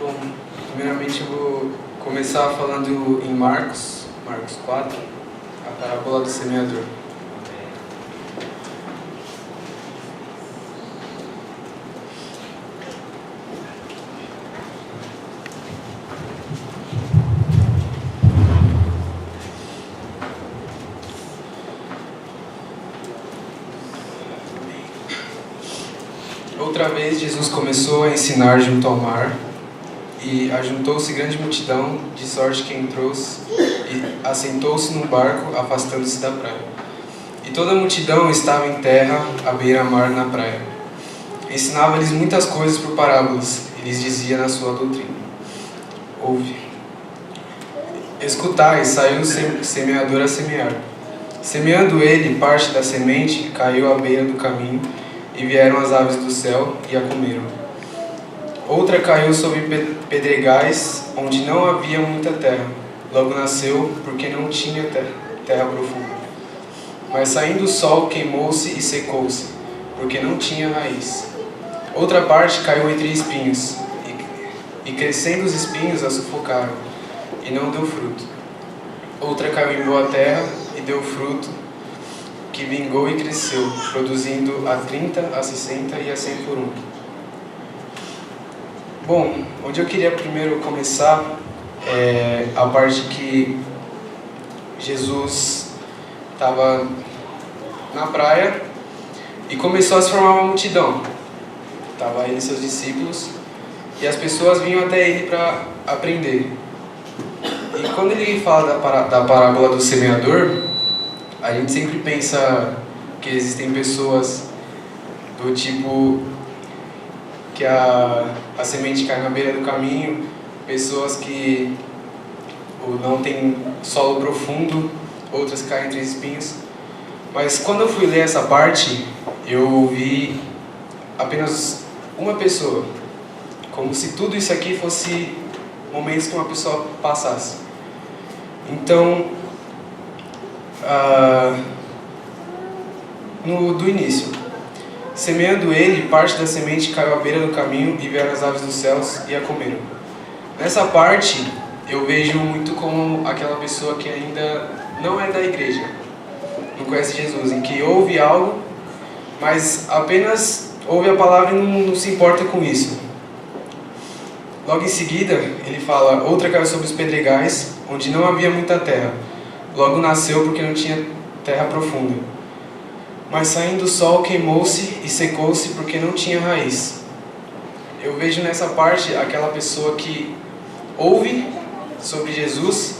Bom, primeiramente eu vou começar falando em Marcos 4, a parábola do semeador. Outra vez Jesus começou a ensinar junto ao mar, e ajuntou-se grande multidão, de sorte que entrou e assentou-se num barco, afastando-se da praia. E toda a multidão estava em terra, à beira-mar na praia. Ensinava-lhes muitas coisas por parábolas, e lhes dizia na sua doutrina: Ouve, escutai, saiu o semeador a semear. Semeando ele, parte da semente caiu à beira do caminho, e vieram as aves do céu e a comeram. Outra caiu sobre pedregais, onde não havia muita terra. Logo nasceu, porque não tinha terra profunda. Mas saindo o sol, queimou-se e secou-se, porque não tinha raiz. Outra parte caiu entre espinhos, e crescendo os espinhos a sufocaram, e não deu fruto. Outra caiu em boa terra, e deu fruto, que vingou e cresceu, produzindo a 30, a 60 e a 100 por um. Bom, onde eu queria primeiro começar é a parte que Jesus estava na praia e começou a se formar uma multidão. Estava ele e seus discípulos, e as pessoas vinham até ele para aprender. E quando ele fala da parábola do semeador, a gente sempre pensa que existem pessoas do tipo que a semente cai na beira do caminho, pessoas que não têm solo profundo, outras caem entre espinhos. Mas quando eu fui ler essa parte, eu vi apenas uma pessoa, como se tudo isso aqui fosse momentos que uma pessoa passasse. Então, do início, semeando ele, parte da semente caiu à beira do caminho, e vieram as aves dos céus e a comeram. Nessa parte, eu vejo muito como aquela pessoa que ainda não é da igreja, não conhece Jesus, em que ouve algo, mas apenas ouve a palavra e não se importa com isso. Logo em seguida, ele fala: outra caiu sobre os pedregais, onde não havia muita terra. Logo nasceu, porque não tinha terra profunda. Mas saindo o sol, queimou-se e secou-se, porque não tinha raiz. Eu vejo nessa parte aquela pessoa que ouve sobre Jesus,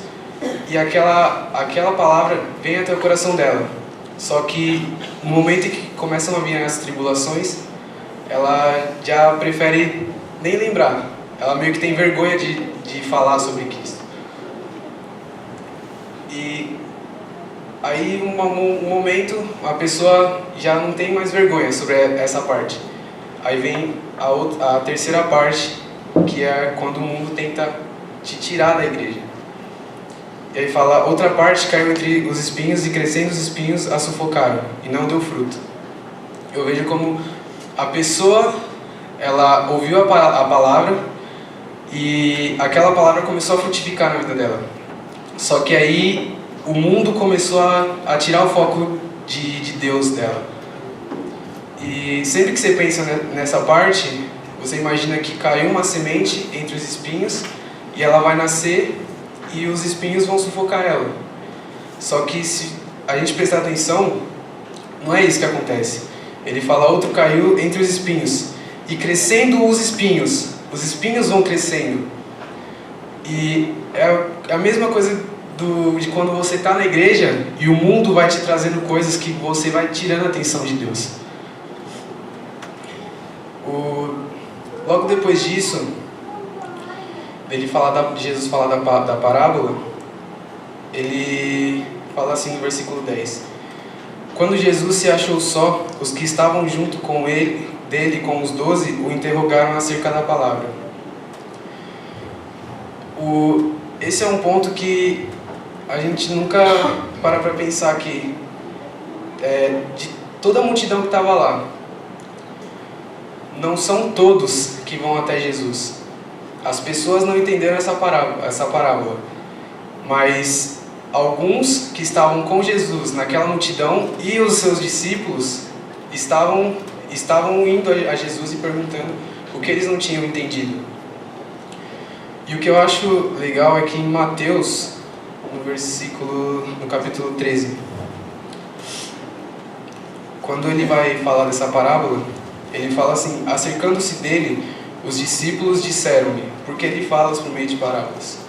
e aquela palavra vem até o coração dela. Só que no momento em que começam a vir as tribulações, ela já prefere nem lembrar. Ela meio que tem vergonha de falar sobre Cristo. E aí, um momento, a pessoa já não tem mais vergonha sobre essa parte. Aí vem a terceira parte, que é quando o mundo tenta te tirar da igreja. E aí fala: outra parte caiu entre os espinhos, e crescendo os espinhos a sufocaram, e não deu fruto. Eu vejo como a pessoa, ela ouviu a palavra, e aquela palavra começou a frutificar na vida dela. Só que aí o mundo começou a tirar o foco de Deus dela. E sempre que você pensa nessa parte, você imagina que caiu uma semente entre os espinhos, e ela vai nascer, e os espinhos vão sufocar ela. Só que se a gente prestar atenção, não é isso que acontece. Ele fala: outro caiu entre os espinhos, e crescendo os espinhos vão crescendo. E é a mesma coisa de quando você está na igreja e o mundo vai te trazendo coisas que você vai tirando a atenção de Deus. Logo depois disso, Jesus fala da parábola, ele fala assim no versículo 10: quando Jesus se achou só, os que estavam junto com dele com os 12 o interrogaram acerca da palavra. Esse é um ponto que a gente nunca para pensar que de toda a multidão que estava lá, não são todos que vão até Jesus. as pessoas não entenderam essa parábola, mas alguns que estavam com Jesus naquela multidão e os seus discípulos estavam indo a Jesus e perguntando o que eles não tinham entendido. E o que eu acho legal é que em Mateus, no capítulo 13, quando ele vai falar dessa parábola, ele fala assim: acercando-se dele, os discípulos disseram-lhe, porque ele fala por meio de parábolas.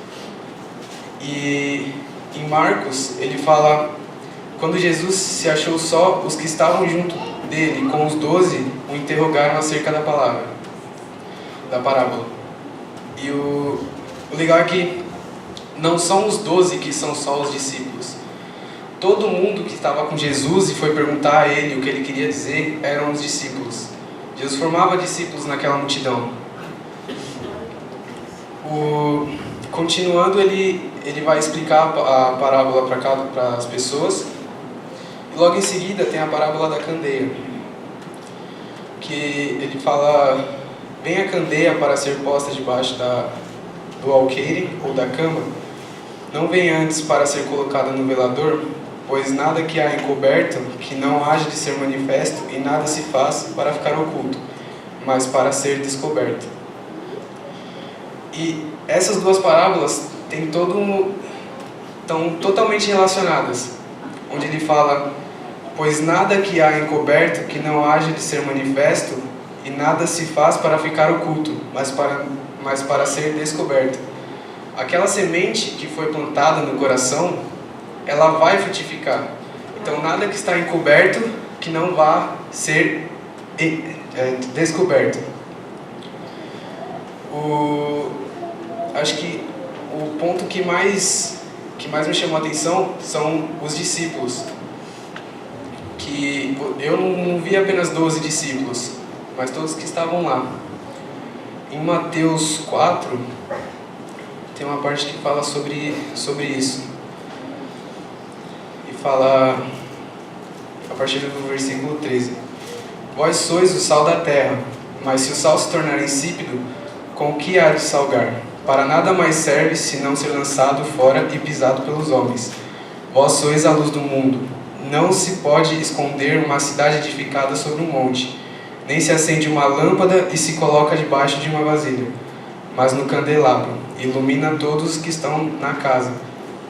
E em Marcos, ele fala, quando Jesus se achou só, os que estavam junto dele, com os 12, o interrogaram acerca da parábola. E o legal é que não são os 12 que são só os discípulos. Todo mundo que estava com Jesus e foi perguntar a ele o que ele queria dizer eram os discípulos. Jesus formava discípulos naquela multidão. Continuando, ele vai explicar a parábola para as pessoas. E logo em seguida tem a parábola da candeia, que ele fala: vem a candeia para ser posta debaixo do alqueire ou da cama, não vem antes para ser colocada no velador, pois nada que há encoberto que não haja de ser manifesto, e nada se faz para ficar oculto, mas para ser descoberto. E essas duas parábolas estão totalmente relacionadas, onde ele fala: pois nada que há encoberto que não haja de ser manifesto, e nada se faz para ficar oculto, mas para ser descoberto. Aquela semente que foi plantada no coração, ela vai frutificar. Então nada que está encoberto que não vá ser descoberto. Acho que o ponto que mais me chamou a atenção são os discípulos. Que eu não vi apenas 12 discípulos, mas todos que estavam lá. Em Mateus 4, tem uma parte que fala sobre isso. E fala, a partir do versículo 13: vós sois o sal da terra, mas se o sal se tornar insípido, com o que há de salgar? Para nada mais serve, senão ser lançado fora e pisado pelos homens. Vós sois a luz do mundo. Não se pode esconder uma cidade edificada sobre um monte, nem se acende uma lâmpada e se coloca debaixo de uma vasilha, mas no candelabro, e ilumina todos os que estão na casa.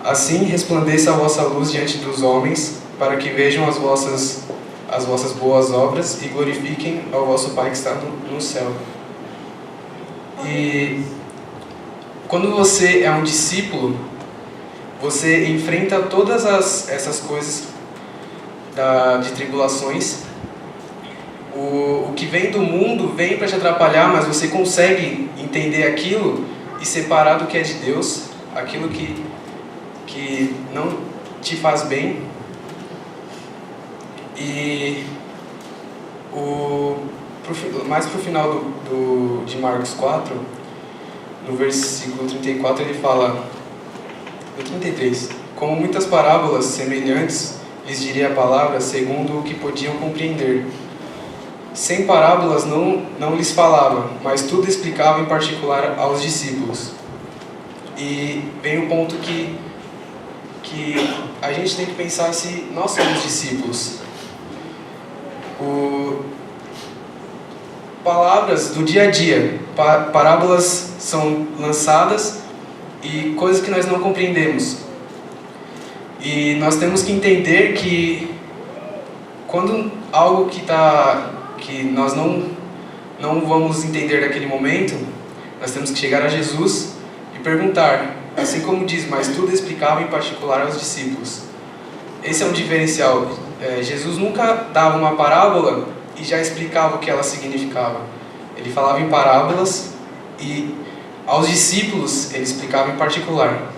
Assim resplandeça a vossa luz diante dos homens, para que vejam as vossas boas obras e glorifiquem ao vosso Pai que está no céu. E quando você é um discípulo, você enfrenta todas essas coisas de tribulações. O que vem do mundo vem para te atrapalhar, mas você consegue entender aquilo e separar do que é de Deus, aquilo que não te faz bem. E mais para o final de Marcos 4, no versículo 34, ele fala, no 33, como muitas parábolas semelhantes lhes diria a palavra segundo o que podiam compreender. Sem parábolas não lhes falava, mas tudo explicava em particular aos discípulos. E vem o ponto que a gente tem que pensar se nós somos discípulos. Palavras do dia a dia, parábolas são lançadas e coisas que nós não compreendemos. E nós temos que entender que quando algo que nós não vamos entender naquele momento, nós temos que chegar a Jesus e perguntar, assim como diz, mas tudo explicava em particular aos discípulos. Esse é um diferencial. Jesus nunca dava uma parábola e já explicava o que ela significava. Ele falava em parábolas e aos discípulos ele explicava em particular.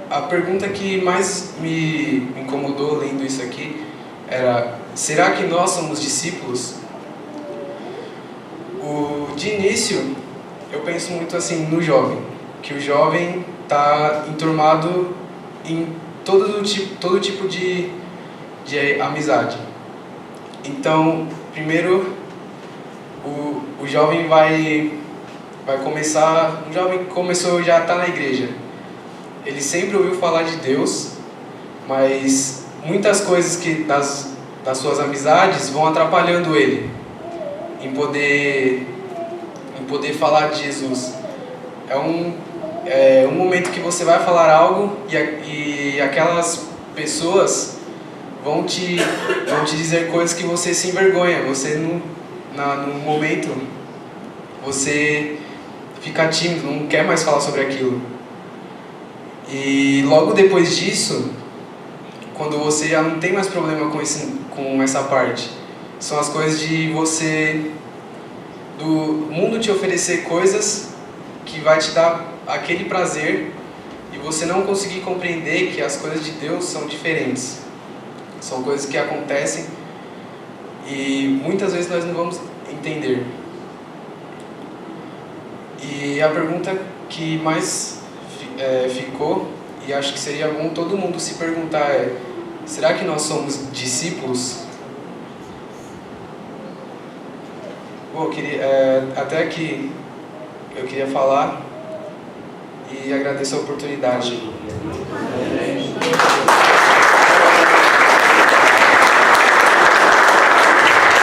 A pergunta que mais me incomodou lendo isso aqui era: será que nós somos discípulos? De início, eu penso muito assim no jovem, que o jovem está enturmado em todo tipo de de amizade. Então, primeiro, o jovem vai começar... Um jovem que começou já a estar na igreja. Ele sempre ouviu falar de Deus, mas muitas coisas das suas amizades vão atrapalhando ele em poder falar de Jesus. É um momento que você vai falar algo e aquelas pessoas vão te dizer coisas que você se envergonha. Você no momento você fica tímido, não quer mais falar sobre aquilo. E logo depois disso, quando você já não tem mais problema com essa parte, são as coisas de você, do mundo te oferecer coisas que vai te dar aquele prazer e você não conseguir compreender que as coisas de Deus são diferentes. São coisas que acontecem e muitas vezes nós não vamos entender. E a pergunta que mais ficou, e acho que seria bom todo mundo se perguntar é: será que nós somos discípulos? Bom, até aqui eu queria falar e agradeço a oportunidade.